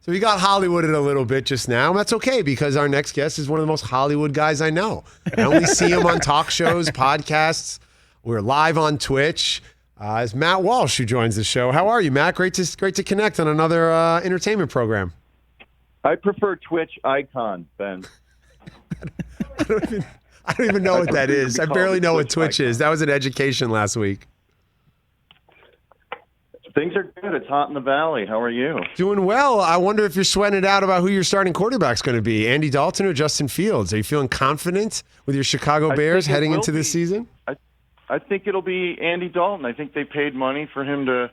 So we got Hollywooded a little bit just now. That's okay because our next guest is one of the most Hollywood guys I know. I only see him on talk shows, podcasts. We're live on Twitch. It's Matt Walsh who joins the show. How are you, Matt? Great to connect on another entertainment program. I prefer Twitch icon, Ben. I don't even know what that is. I barely know what Twitch is. That was an education last week. Things are good. It's hot in the valley. How are you? Doing well. I wonder if you're sweating it out about who your starting quarterback's going to be, Andy Dalton or Justin Fields. Are you feeling confident with your Chicago Bears heading into this season? I think it'll be Andy Dalton. I think they paid money for him to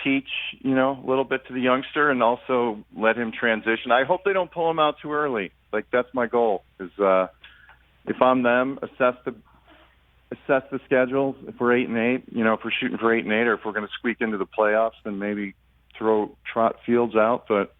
teach, a little bit to the youngster and also let him transition. I hope they don't pull him out too early. That's my goal. Is if I'm them, assess the schedule. If we're 8-8, if we're shooting for 8-8, or if we're going to squeak into the playoffs, then maybe trot Fields out. But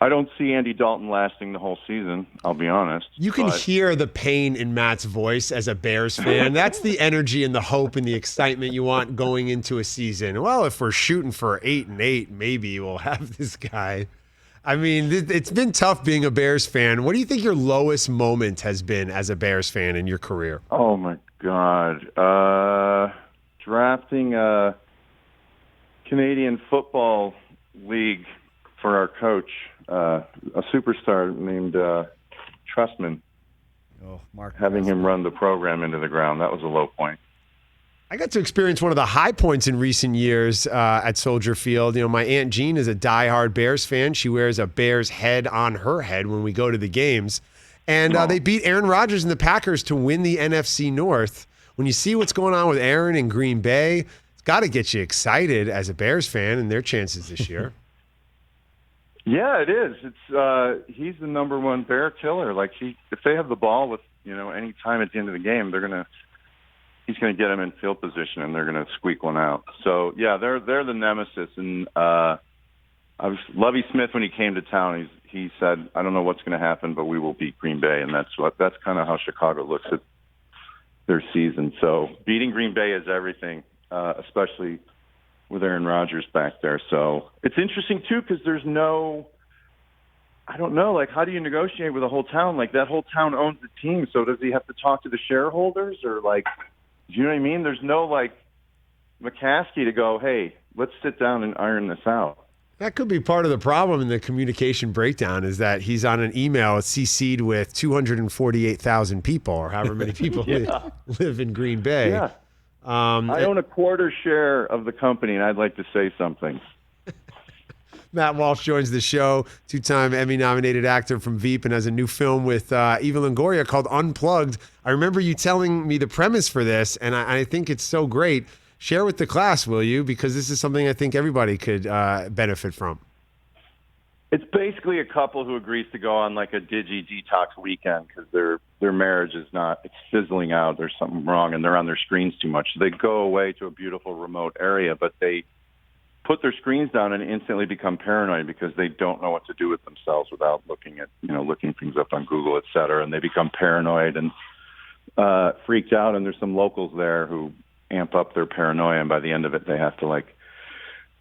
I don't see Andy Dalton lasting the whole season, I'll be honest. You can hear the pain in Matt's voice as a Bears fan. That's the energy and the hope and the excitement you want going into a season. Well, if we're shooting for 8-8, maybe we'll have this guy. I mean, it's been tough being a Bears fan. What do you think your lowest moment has been as a Bears fan in your career? Oh, my God. Drafting a Canadian Football League for our coach, a superstar named Trustman. Having him run the program into the ground. That was a low point. I got to experience one of the high points in recent years at Soldier Field. My Aunt Jean is a diehard Bears fan. She wears a Bears head on her head when we go to the games. And they beat Aaron Rodgers and the Packers to win the NFC North. When you see what's going on with Aaron in Green Bay, it's got to get you excited as a Bears fan and their chances this year. Yeah, it is. It's he's the number one Bear killer. If they have the ball with any time at the end of the game, he's going to get them in field position, and they're going to squeak one out. So yeah, they're the nemesis. And Lovie Smith, when he came to town, he said, "I don't know what's going to happen, but we will beat Green Bay," and that's kind of how Chicago looks at their season. So beating Green Bay is everything, especially with Aaron Rodgers back there. So it's interesting too because there's I don't know, how do you negotiate with a whole town? That whole town owns the team, so does he have to talk to the shareholders or do you know what I mean? There's no McCaskey to go, hey, let's sit down and iron this out. That could be part of the problem in the communication breakdown is that he's on an email CC'd with 248,000 people or however many people live in Green Bay. Yeah. I own a quarter share of the company, and I'd like to say something. Matt Walsh joins the show, two-time Emmy-nominated actor from Veep, and has a new film with Eva Longoria called Unplugged. I remember you telling me the premise for this, and I think it's so great. Share with the class, will you? Because this is something I think everybody could benefit from. It's basically a couple who agrees to go on a digi detox weekend because their marriage is it's fizzling out. There's something wrong, and they're on their screens too much. So they go away to a beautiful remote area, but they put their screens down and instantly become paranoid because they don't know what to do with themselves without looking things up on Google, et cetera. And they become paranoid and freaked out. And there's some locals there who amp up their paranoia, and by the end of it, they have to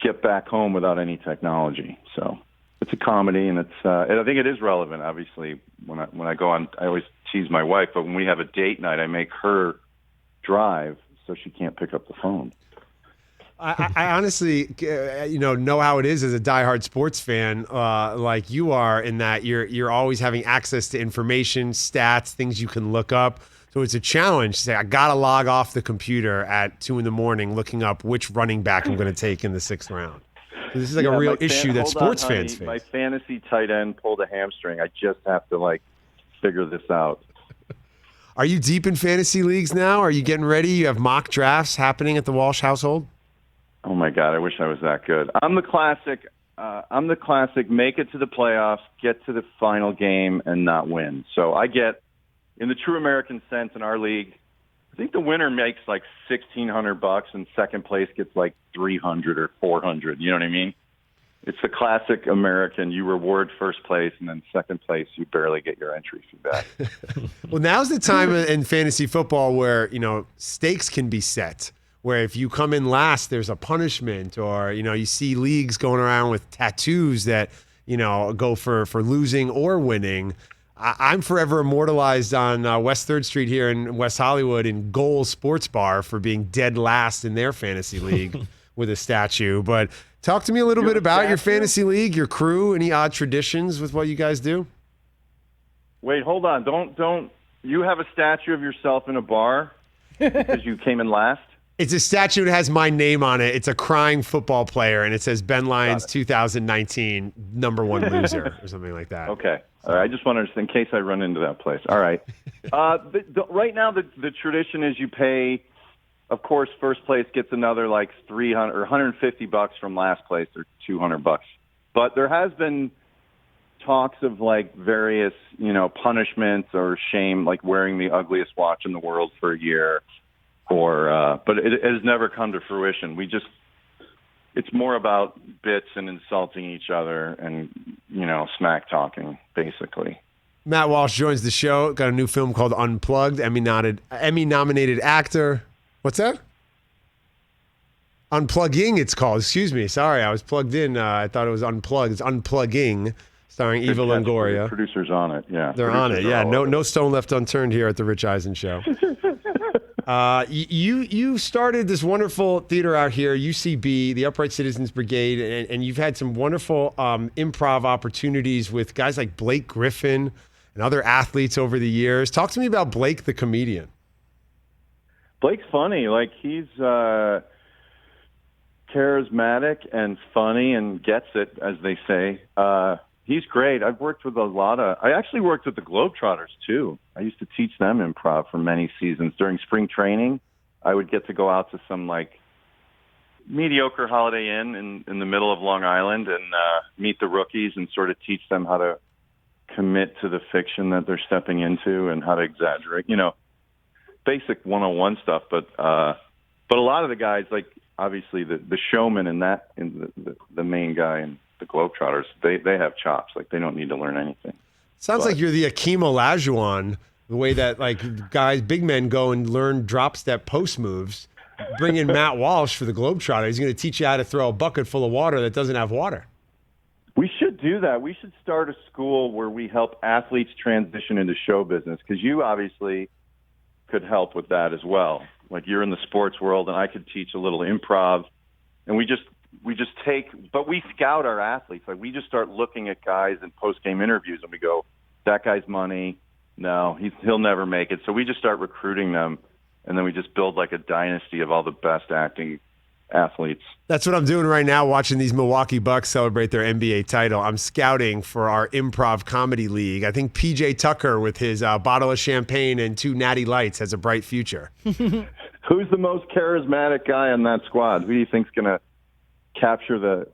get back home without any technology. So it's a comedy, and I think it is relevant. Obviously, when I go on, I always tease my wife, but when we have a date night, I make her drive so she can't pick up the phone. I honestly, know how it is as a diehard sports fan, like you are, in that you're always having access to information, stats, things you can look up. So it's a challenge to say, I got to log off the computer at 2 a.m. looking up which running back I'm going to take in the 6th round. So this is a real issue that sports fans face. My fantasy tight end pulled a hamstring. I just have to figure this out. Are you deep in fantasy leagues now? Are you getting ready? You have mock drafts happening at the Walsh household? Oh my God, I wish I was that good. I'm the classic. Make it to the playoffs, get to the final game, and not win. So I get, in the true American sense, in our league, I think the winner makes $1,600, and second place gets $300 or $400. You know what I mean? It's the classic American. You reward first place, and then second place, you barely get your entry fee back. Well, now's the time in fantasy football where stakes can be set. Where if you come in last, there's a punishment, or you see leagues going around with tattoos that go for losing or winning. I'm forever immortalized on West 3rd Street here in West Hollywood in Goal Sports Bar for being dead last in their fantasy league with a statue. But talk to me a little bit about your fantasy league, your crew, any odd traditions with what you guys do? Wait, hold on. Don't you have a statue of yourself in a bar because you came in last? It's a statue that has my name on it. It's a crying football player, and it says Ben Lyons 2019 #1 loser or something like that. Okay. All right. I just wanted to, in case I run into that place. All right. Right now, the tradition is you pay, of course, first place gets another like $300 or $150 from last place, or $200. But there has been talks of like various, punishments or shame, like wearing the ugliest watch in the world for a year. But it has never come to fruition. It's more about bits and insulting each other and, smack talking, basically. Matt Walsh joins the show. Got a new film called Unplugged, Emmy-nominated actor. What's that? Unplugging, it's called. Excuse me. Sorry, I was plugged in. I thought it was Unplugged. It's Unplugging, starring Eva Longoria. Producers on it, yeah. They're on it, yeah. No stone left unturned here at the Rich Eisen Show. You started this wonderful theater out here, UCB, the Upright Citizens Brigade, and you've had some wonderful improv opportunities with guys like Blake Griffin and other athletes over the years. Talk to me about Blake, the comedian. Blake's funny. Like, he's charismatic and funny and gets it, as they say. He's great. I actually worked with the Globetrotters, too. I used to teach them improv for many seasons. During spring training, I would get to go out to some, mediocre Holiday Inn in the middle of Long Island and meet the rookies and sort of teach them how to commit to the fiction that they're stepping into and how to exaggerate. Basic 101 stuff. But a lot of the guys, obviously the showman and the main guy and the Globetrotters, they have chops. They don't need to learn anything. Sounds like you're the Akeem Olajuwon, the way that guys, big men go and learn drop step post moves. Bring in Matt Walsh for the Globetrotters. He's going to teach you how to throw a bucket full of water that doesn't have water. We should do that. We should start a school where we help athletes transition into show business, because you obviously could help with that as well. You're in the sports world, and I could teach a little improv, and we scout our athletes. We just start looking at guys in post-game interviews, and we go, that guy's money. No, he'll never make it. So we just start recruiting them, and then we just build a dynasty of all the best acting athletes. That's what I'm doing right now, watching these Milwaukee Bucks celebrate their NBA title. I'm scouting for our improv comedy league. I think PJ Tucker, with his bottle of champagne and 2 natty lights, has a bright future. Who's the most charismatic guy on that squad? Who do you think's going to capture the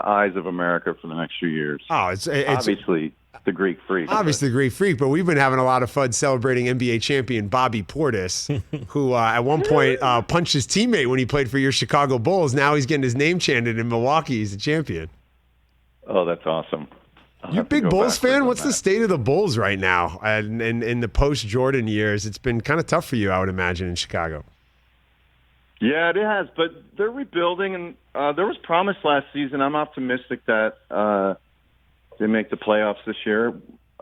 eyes of America for the next few years? Oh, it's obviously the Greek Freak. Obviously the Greek Freak, but we've been having a lot of fun celebrating NBA champion Bobby Portis, who at one point punched his teammate when he played for your Chicago Bulls. Now he's getting his name chanted in Milwaukee. He's a champion. Oh, that's awesome. You a big Bulls fan? What's the state of the Bulls right now? And in the post-Jordan years, it's been kind of tough for you, I would imagine, in Chicago. Yeah, it has, but they're rebuilding, and there was promise last season. I'm optimistic that they make the playoffs this year.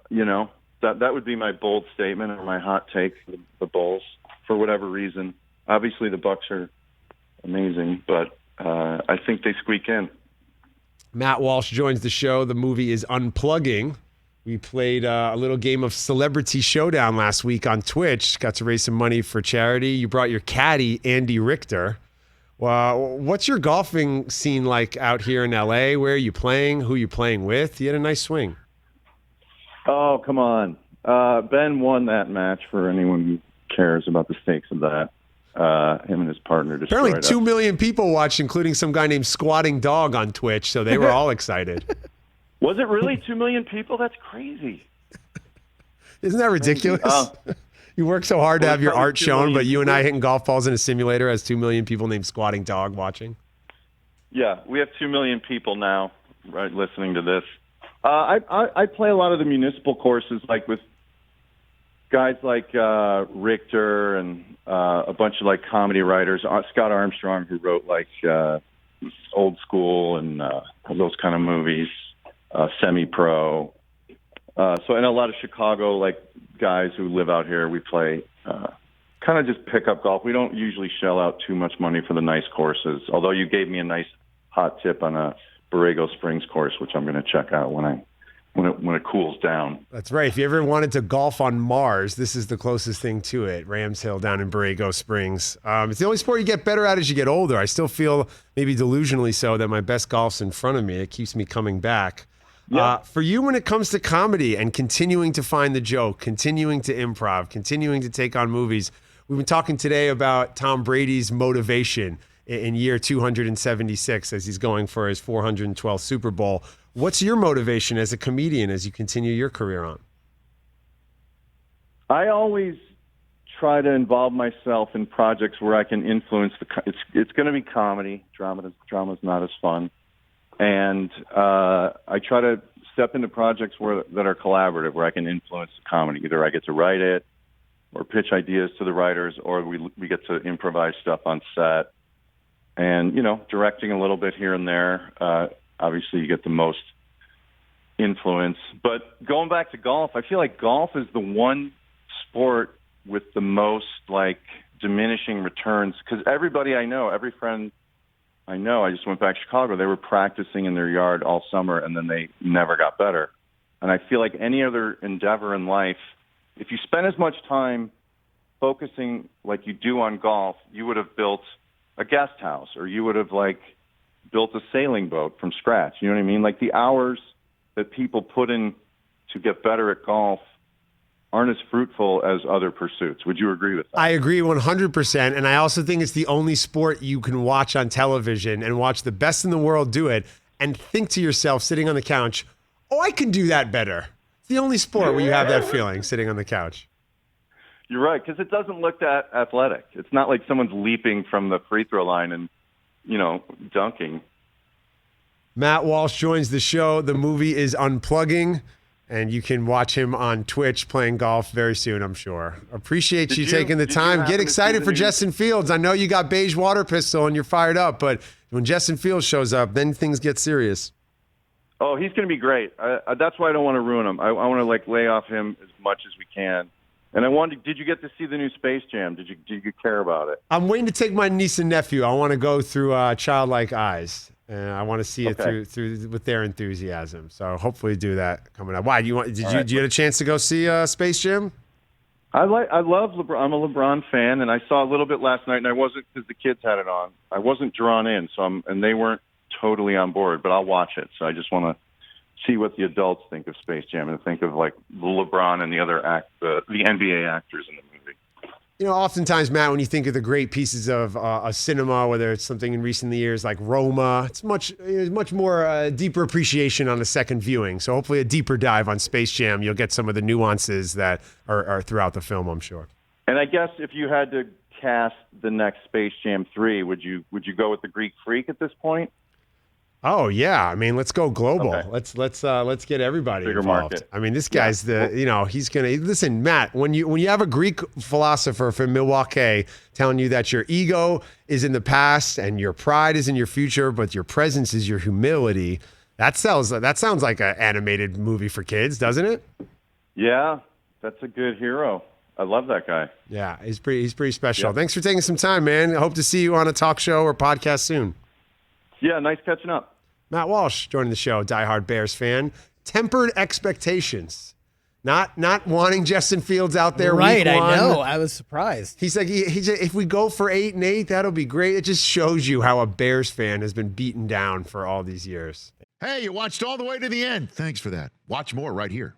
That would be my bold statement or my hot take for the Bulls, for whatever reason. Obviously, the Bucks are amazing, but I think they squeak in. Matt Walsh joins the show. The movie is Unplugging. We played a little game of Celebrity Showdown last week on Twitch. Got to raise some money for charity. You brought your caddy, Andy Richter. What's your golfing scene like out here in L.A.? Where are you playing? Who are you playing with? You had a nice swing. Oh, come on. Ben won that match, for anyone who cares about the stakes of that. Him and his partner destroyed Apparently 2 million people watched, including some guy named Squatting Dog on Twitch, so they were all excited. Was it really 2 million people? That's crazy. Isn't that ridiculous? You work so hard to have your art shown, but you and I hitting golf balls in a simulator has 2 million people named Squatting Dog watching. Yeah, we have 2 million people now, right, listening to this. I play a lot of the municipal courses, with guys like Richter and a bunch of comedy writers. Scott Armstrong, who wrote Old School and those kind of movies. semi-pro. And a lot of Chicago, like guys who live out here, we play kind of just pick up golf. We don't usually shell out too much money for the nice courses, although you gave me a nice hot tip on a Borrego Springs course, which I'm going to check out when it cools down. That's right. If you ever wanted to golf on Mars, this is the closest thing to it. Rams Hill down in Borrego Springs. It's the only sport you get better at as you get older. I still feel, maybe delusionally so, that my best golf's in front of me. It keeps me coming back. Yeah. For you, when it comes to comedy and continuing to find the joke, continuing to improv, continuing to take on movies, we've been talking today about Tom Brady's motivation in year 276 as he's going for his 412th Super Bowl. What's your motivation as a comedian as you continue your career on? I always try to involve myself in projects where I can influence it's going to be comedy. Drama's not as fun. And I try to step into projects that are collaborative, where I can influence the comedy. Either I get to write it or pitch ideas to the writers, or we get to improvise stuff on set. And, directing a little bit here and there. Obviously, you get the most influence. But going back to golf, I feel like golf is the one sport with the most, diminishing returns. Because everybody I know, every friend I know, I just went back to Chicago, they were practicing in their yard all summer, and then they never got better. And I feel like any other endeavor in life, if you spend as much time focusing like you do on golf, you would have built a guest house, or you would have built a sailing boat from scratch. You know what I mean? The hours that people put in to get better at golf aren't as fruitful as other pursuits. Would you agree with that? I agree 100%. And I also think it's the only sport you can watch on television and watch the best in the world do it and think to yourself sitting on the couch, oh, I can do that better. It's the only sport where you have that feeling sitting on the couch. You're right, because it doesn't look that athletic. It's not like someone's leaping from the free throw line and, dunking. Matt Walsh joins the show. The movie is Unplugging, and you can watch him on Twitch playing golf very soon, I'm sure. Appreciate you taking the time. Get excited for Justin Fields. I know you got beige water pistol and you're fired up, but when Justin Fields shows up, then things get serious. Oh, he's going to be great. That's why I don't want to ruin him. I want to lay off him as much as we can. And did you get to see the new Space Jam? Did you care about it? I'm waiting to take my niece and nephew. I want to go through childlike eyes. And I want to see it through with their enthusiasm. So hopefully do that coming up. Why did you get a chance to go see Space Jam? I love LeBron. I'm a LeBron fan, and I saw a little bit last night, and I wasn't, because the kids had it on. I wasn't drawn in, and they weren't totally on board, but I'll watch it. So I just want to see what the adults think of Space Jam and think of LeBron and the other the NBA actors in the movie. Oftentimes, Matt, when you think of the great pieces of a cinema, whether it's something in recent years like Roma, it's much more deeper appreciation on a second viewing. So hopefully a deeper dive on Space Jam, you'll get some of the nuances that are throughout the film, I'm sure. And I guess if you had to cast the next Space Jam 3, would you go with the Greek Freak at this point? Oh yeah, I mean, let's go global. Okay. Let's get everybody Bigger involved. Market. I mean, this guy's he's gonna listen, Matt. When you have a Greek philosopher from Milwaukee telling you that your ego is in the past and your pride is in your future, but your presence is your humility, that sounds like an animated movie for kids, doesn't it? Yeah, that's a good hero. I love that guy. Yeah, he's pretty special. Yeah. Thanks for taking some time, man. I hope to see you on a talk show or podcast soon. Yeah, nice catching up. Matt Walsh joining the show, diehard Bears fan. Tempered expectations. Not wanting Justin Fields out there. Right, week one. I know. I was surprised. He's like, if we go for 8-8, that'll be great. It just shows you how a Bears fan has been beaten down for all these years. Hey, you watched all the way to the end. Thanks for that. Watch more right here.